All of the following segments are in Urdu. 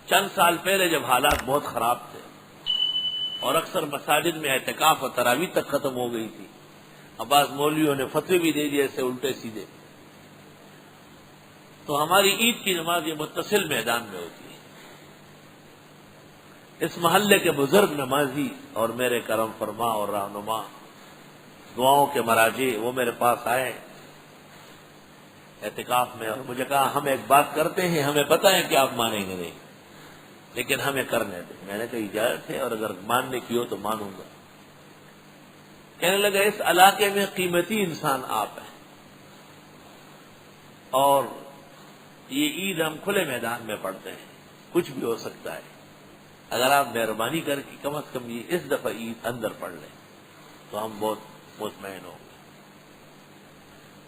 چند سال پہلے جب حالات بہت خراب تھے اور اکثر مساجد میں اعتکاف اور تراویح تک ختم ہو گئی تھی، اب بعض مولویوں نے فتوے بھی دے دیے ایسے الٹے سیدھے، تو ہماری عید کی نماز یہ متصل میدان میں ہوتی ہے۔ اس محلے کے بزرگ نمازی اور میرے کرم فرما اور رہنما دعاؤں کے مراجع وہ میرے پاس آئے اعتکاف میں اور مجھے کہا ہم ایک بات کرتے ہیں، ہمیں پتہ ہے کہ آپ مانیں گے نہیں لیکن ہمیں کرنے دیں۔ میں نے کہا اجازت ہے اور اگر ماننے کی ہو تو مانوں گا۔ کہنے لگا اس علاقے میں قیمتی انسان آپ ہیں اور یہ عید ہم کھلے میدان میں پڑھتے ہیں، کچھ بھی ہو سکتا ہے، اگر آپ مہربانی کر کے کم از کم یہ اس دفعہ عید اندر پڑھ لیں تو ہم بہت مطمئن ہوں گے۔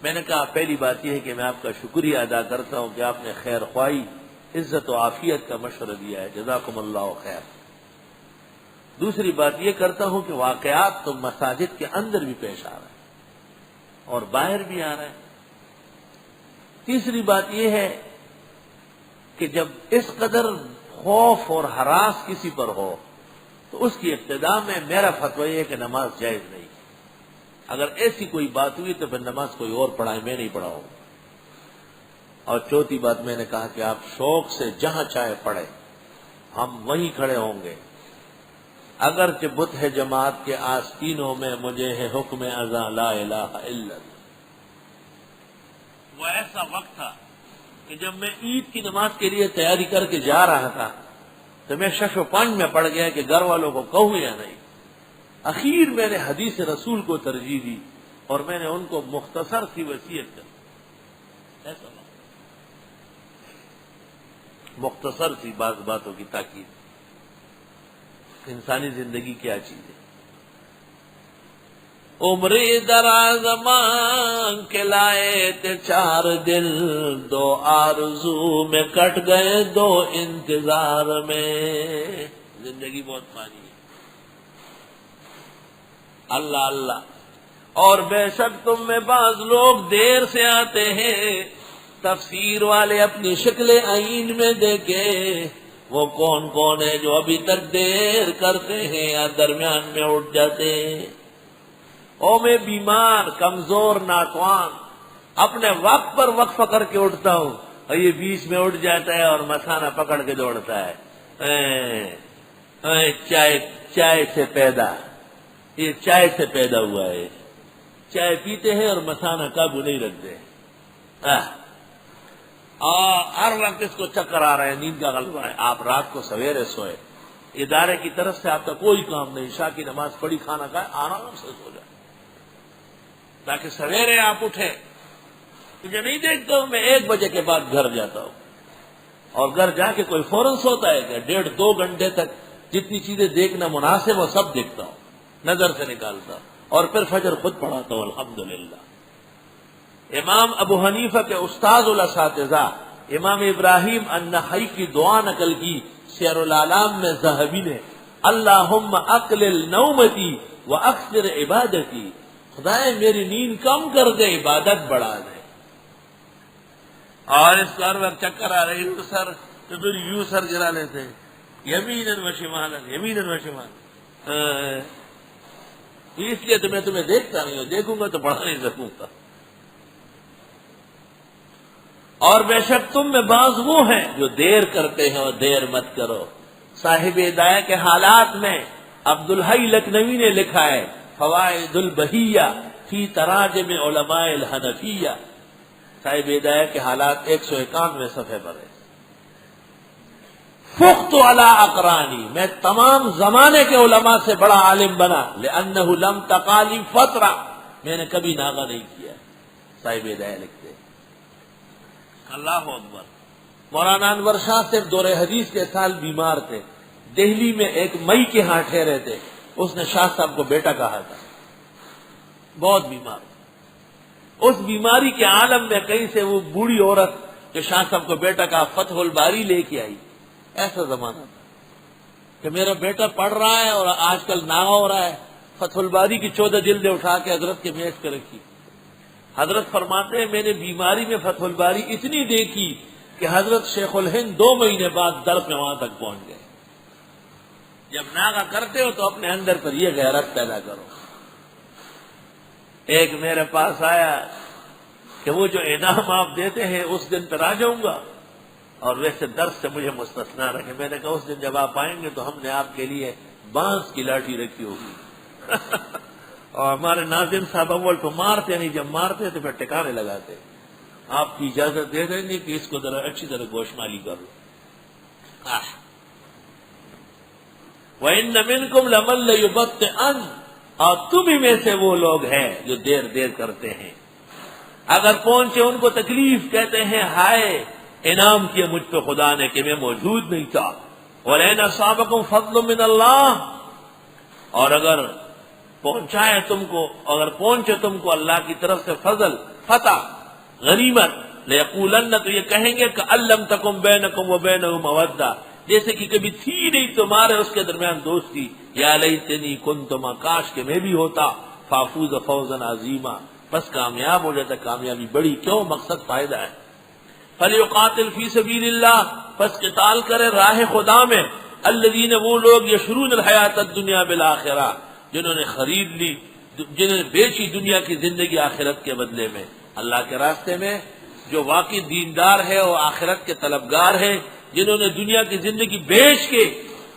میں نے کہا پہلی بات یہ ہے کہ میں آپ کا شکریہ ادا کرتا ہوں کہ آپ نے خیر خواہی، عزت و عافیت کا مشورہ دیا ہے، جزاکم اللہ خیر۔ دوسری بات یہ کرتا ہوں کہ واقعات تو مساجد کے اندر بھی پیش آ رہے ہیں اور باہر بھی آ رہے ہیں۔ تیسری بات یہ ہے کہ جب اس قدر خوف اور ہراس کسی پر ہو تو اس کی ابتدا میں میرا فتویٰ یہ ہے کہ نماز جائز نہیں۔ اگر ایسی کوئی بات ہوئی تو پھر نماز کوئی اور پڑھائے، میں نہیں پڑھاؤں۔ اور چوتھی بات میں نے کہا کہ آپ شوق سے جہاں چاہے پڑھیں، ہم وہیں کھڑے ہوں گے۔ اگرچہ بت ہے جماعت کے آستینوں میں، مجھے ہے حکم اذاں لا الہ الا اللہ۔ وہ ایسا وقت تھا کہ جب میں عید کی نماز کے لیے تیاری کر کے جا رہا تھا تو میں شش و پنج میں پڑ گیا کہ گھر والوں کو کہوں یا نہیں۔ اخیر میں نے حدیث رسول کو ترجیح دی اور میں نے ان کو مختصر سی وصیت کر ایسا مختصر سی باتوں کی تاکید۔ انسانی زندگی کیا چیز ہے؟ عمر دراز مانگ کے لائے تھے 4 دل، 2 آرزو میں کٹ گئے 2 انتظار میں۔ زندگی بہت فانی ہے۔ اللہ اللہ، اور بے شک تم میں بعض لوگ دیر سے آتے ہیں، تفسیر والے اپنی شکل عین میں دیکھے، وہ کون کون ہے جو ابھی تک دیر کرتے ہیں یا درمیان میں اٹھ جاتے ہیں۔ او میں بیمار کمزور ناتوان اپنے وقت پر وقفہ کر کے اٹھتا ہوں اور یہ بیچ میں اٹھ جاتا ہے اور مثانہ پکڑ کے دوڑتا ہے۔ چائے سے پیدا، یہ چائے سے پیدا ہوا ہے، چائے پیتے ہیں اور مثانہ قابو نہیں رکھتے۔ ہر وقت اس کو چکر آ رہا ہے، نیند کا غلبہ ہے۔ آپ رات کو سویرے سوئے، ادارے کی طرف سے آپ کا کوئی کام نہیں، عشاء کی نماز پڑھی، کھانا کھائے، آرام سے سو جائے تاکہ سویرے آپ اٹھیں۔ مجھے نہیں دیکھتا ہوں، میں 1 بجے کے بعد گھر جاتا ہوں اور گھر جا کے کوئی فوراً سوتا ہے کہ 1.5-2 گھنٹے تک جتنی چیزیں دیکھنا مناسب وہ سب دیکھتا ہوں، نظر سے نکالتا ہوں اور پھر فجر خود پڑھاتا ہوں الحمدللہ۔ امام ابو حنیفہ کے استاد الاساتذہ امام ابراہیم النخعی کی دعا نقل کی سیر العلام میں ذہبی نے، اللہم اقلل نومتی واکثر عبادتی، خدائے میری نیند کم کر دے، عبادت بڑھا دے۔ اور اس کا ہر وقت چکر آ رہی ہے سر تو پھر یوں سر گرا لیتے ہیں، یمیناً و شمالاً، یمیناً و شمالاً۔ اس لیے تو میں تمہیں دیکھتا نہیں ہوں، دیکھوں گا تو پڑھا نہیں سکوں گا۔ اور بے شک تم میں بعض وہ ہیں جو دیر کرتے ہیں اور دیر مت کرو۔ صاحب ہدایہ کے حالات میں عبدالحی لکھنوی نے لکھا ہے فوائد البہیہ فی تراجم علماء الحنفیہ، صاحب ہدایہ کے حالات 191 صفحے پر ہے۔ فخت علی اقرانی، میں تمام زمانے کے علماء سے بڑا عالم بنا، لأنہ لم تقالی فترہ، میں نے کبھی ناغہ نہیں کیا۔ صاحب ہدایہ لکھتے اللہ اکبر۔ مولانا انور شاہ صرف دور حدیث کے سال بیمار تھے، دہلی میں ایک مئی کے ہاں ٹھہرے تھے، اس نے شاہ صاحب کو بیٹا کہا تھا، بہت بیمار۔ اس بیماری کے عالم میں کہیں سے وہ بوڑھی عورت جو شاہ صاحب کو بیٹا کہا فتح الباری لے کے آئی۔ ایسا زمانہ تھا کہ میرا بیٹا پڑھ رہا ہے اور آج کل ناغہ ہو رہا ہے، فتح الباری کی 14 جلدیں اٹھا کے حضرت کے میز پہ رکھی۔ حضرت فرماتے ہیں میں نے بیماری میں فتح الباری اتنی دیکھی کہ حضرت شیخ الہند 2 مہینے بعد درس میں وہاں تک پہنچ گئے. جب ناغہ کرتے ہو تو اپنے اندر پر یہ غیرت پیدا کرو. ایک میرے پاس آیا کہ وہ جو انعام آپ دیتے ہیں اس دن پر آ جاؤں گا، اور ویسے درس سے مجھے مستثنا رکھے. میں نے کہا اس دن جب آپ آئیں گے تو ہم نے آپ کے لیے بانس کی لاٹھی رکھی ہوگی. اور ہمارے ناظم صاحب اول تو مارتے نہیں، جب مارتے تو پھر ٹکانے لگاتے. آپ کی اجازت دے دیں گے کہ اس کو ذرا اچھی طرح گوشمالی کر لو. وَإِنَّ مِنْكُمْ لَمَن لَّيُبَطِّئَنَّ، اور تم ہی میں سے وہ لوگ ہیں جو دیر کرتے ہیں. اگر پہنچے ان کو تکلیف کہتے ہیں ہائے انعام کیا مجھ پہ خدا نے کہ میں موجود نہیں تھا. وَلَئِنْ أَصَابَكُمْ فَضْلٌ مِّنَ اللَّهِ، اور اگر پہنچائے تم کو، اگر پہنچے تم کو اللہ کی طرف سے فضل، فتح، غنیمت، لَيَقُولَنَّ، تو یہ کہیں گے کہ أَلَّمْ تَكُنْ بَيْنَكُمْ وَبَيْنَهُ مَوَدَّةٌ، جیسے کہ کبھی تھی نہیں تمہارے اس کے درمیان دوستی. یا لیتنی کنت ما، کاش کہ میں بھی ہوتا، فافوز فوزا عظیما، بس کامیاب ہو جاتا کامیابی بڑی. کیوں؟ مقصد فائدہ ہے. فلیقاتل فی سبیل اللہ، پس قتال کرے راہ خدا میں. الذین، وہ لوگ، یشرون الحیات الدنیا بالآخرہ، جنہوں نے خرید لی، جنہوں نے بیچی دنیا کی زندگی آخرت کے بدلے میں. اللہ کے راستے میں جو واقعی دیندار ہے اور آخرت کے طلبگار ہیں، جنہوں نے دنیا کی زندگی بیچ کے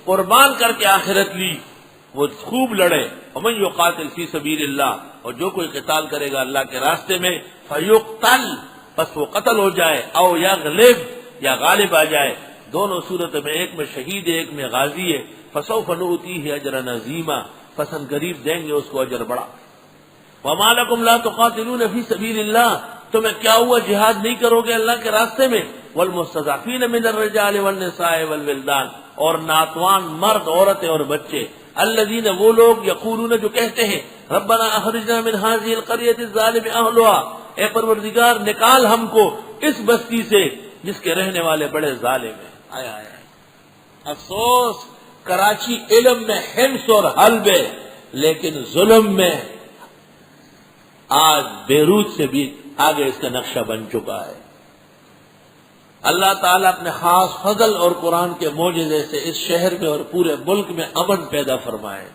قربان کر کے آخرت لی، وہ خوب لڑے. ومن یقاتل فی سبیل اللہ، اور جو کوئی قتال کرے گا اللہ کے راستے میں، فیقتل، پس وہ قتل ہو جائے، او یغلب، یا غالب آ جائے. دونوں صورت میں، ایک میں شہید ہے ایک میں غازی ہے. فسوف نؤتیہ اجرا عظیما، پسند قریب دیں گے اس کو اجر بڑا. وما لکم لا تقاتلون فی سبیل اللہ، تمہیں کیا ہوا جہاد نہیں کرو گے اللہ کے راستے میں. والمستضعفین من الرجال والنساء والولدان، اور ناتوان مرد، عورتیں اور بچے. الذین، وہ لوگ، یقولون، جو کہتے ہیں ربنا اخرجنا من هذه القرية الظالم اهلها، اے پروردگار نکال ہم کو اس بستی سے جس کے رہنے والے بڑے ظالم ہیں. آیا افسوس، کراچی علم میں حمص اور حلب ہے، لیکن ظلم میں آج بیروت سے بھی آگے اس کا نقشہ بن چکا ہے. اللہ تعالیٰ اپنے خاص فضل اور قرآن کے معجزے سے اس شہر میں اور پورے ملک میں امن پیدا فرمائے.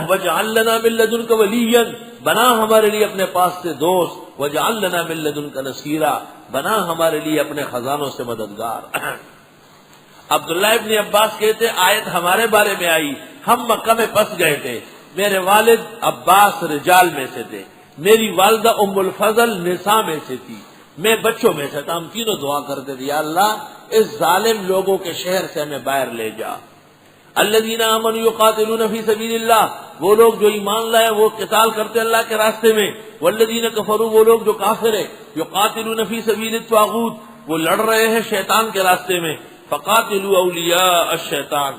وَجْعَلْ لَنَا مِن لَّدُنْكَ وَلِيًّا، بنا ہمارے لیے اپنے پاس سے دوست. وَجْعَلْ لَنَا مِن لَّدُنْكَ نَصِيرًا، بنا ہمارے لیے اپنے خزانوں سے مددگار. عبداللہ ابن عباس کہتے آیت ہمارے بارے میں آئی، ہم مکہ میں پھنس گئے تھے. میرے والد عباس رجال میں سے تھے، میری والدہ ام الفضل نساء میں سے تھی، میں بچوں میں سے تھا. ہم تینوں دعا کرتے تھے، یا اللہ اس ظالم لوگوں کے شہر سے ہمیں باہر لے جا. الذین آمنوا یقاتلون فی سبیل اللہ، وہ لوگ جو ایمان لائے وہ قتال کرتے اللہ کے راستے میں. والذین کفروا، وہ لوگ جو کافر ہیں، یقاتلون فی سبیل الطاغوت، وہ لڑ رہے ہیں شیطان کے راستے میں. فقاتلوا اولیاء الشیطان،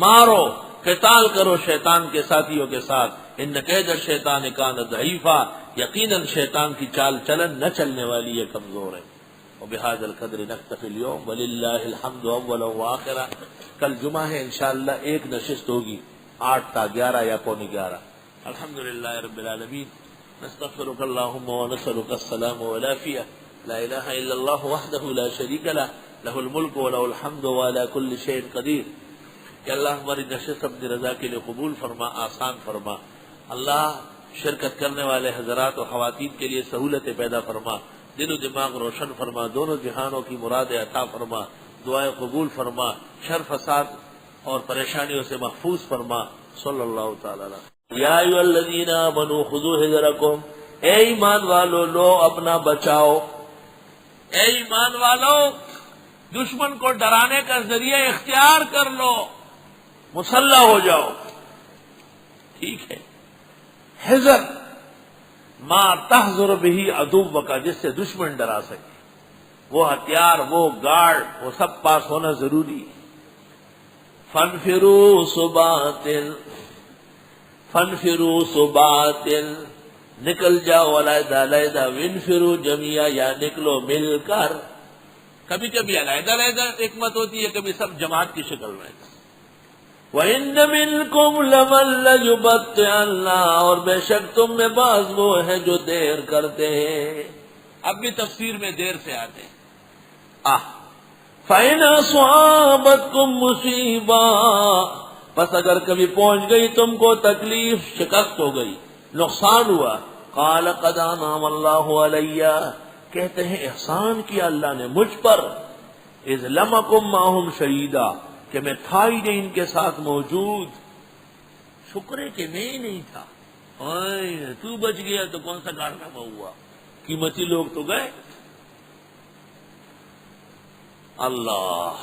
مارو، قتال کرو شیطان کے ساتھیوں کے ساتھ. ان کید الشیطان کان ضعیفا، یقیناً شیطان کی چال چلن نہ چلنے والی ہے، کمزور ہے. وبهذا القدر نکتفی اليوم وللہ الحمد اولا وآخرا. کل جمعہ ہے، انشاءاللہ ایک نشست ہوگی 8 تا 11 یا پونے 11. الحمدللہ رب العالمین. نستغفرک اللہم ونسألک السلام والعافیہ. لا الہ الا اللہ وحدہ لا شریک لہ، لہ الملک ولہ الحمد وعلی کل شیء قدیر. کہ اللہ ہماری نشست اپنی رضا کے لیے قبول فرما، آسان فرما. اللہ شرکت کرنے والے حضرات و خواتین کے لیے سہولتیں پیدا فرما، دل و دماغ روشن فرما، دونوں جہانوں کی مرادیں عطا فرما، دعائیں قبول فرما، شر فساد اور پریشانیوں سے محفوظ فرما. صلی اللہ تعالی علیہ. یا ایھا الذین آمنوا خذوا حذرکم، اے ایمان والو لو اپنا بچاؤ. اے ایمان والو دشمن کو ڈرانے کا ذریعہ اختیار کر لو، مسلح ہو جاؤ. ٹھیک ہے، حذر ما تحذر به عدوک، جس سے دشمن ڈرا سکے، وہ ہتھیار، وہ گارڈ، وہ سب پاس ہونا ضروری ہے. فانفروا ثبات، نکل جاؤ علیحدہ علیحدہ. وانفروا جميعا، یا نکلو مل کر. کبھی کبھی علیحدہ علیحدہ حکمت ہوتی ہے، کبھی سب جماعت کی شکل میں. وَإِنَّ مِنْكُمْ لَمَن لَّيُبَطِّئَنَّ، اور بے شک تم میں بعض وہ ہیں جو دیر کرتے ہیں. اب بھی تفسیر میں دیر سے آتے ہیں. فَإِنْ أَصَابَتْكُمْ مُصِیبَةٌ، پس اگر کبھی پہنچ گئی تم کو تکلیف، شکست ہو گئی، نقصان ہوا، قَالَ قَدْ أَنْعَمَ اللَّهُ عَلَيَّ، کہتے ہیں احسان کیا اللہ نے مجھ پر، اِذْ لَمْ أَكُنْ مَعَهُمْ شَهِيدًا، کہ میں تھا ہی نہیں ان کے ساتھ موجود، شکر ہے کہ میں ہی نہیں تھا، تو بچ گیا تو کون سا کارنامہ ہوا، قیمتی لوگ تو گئے۔ اللہ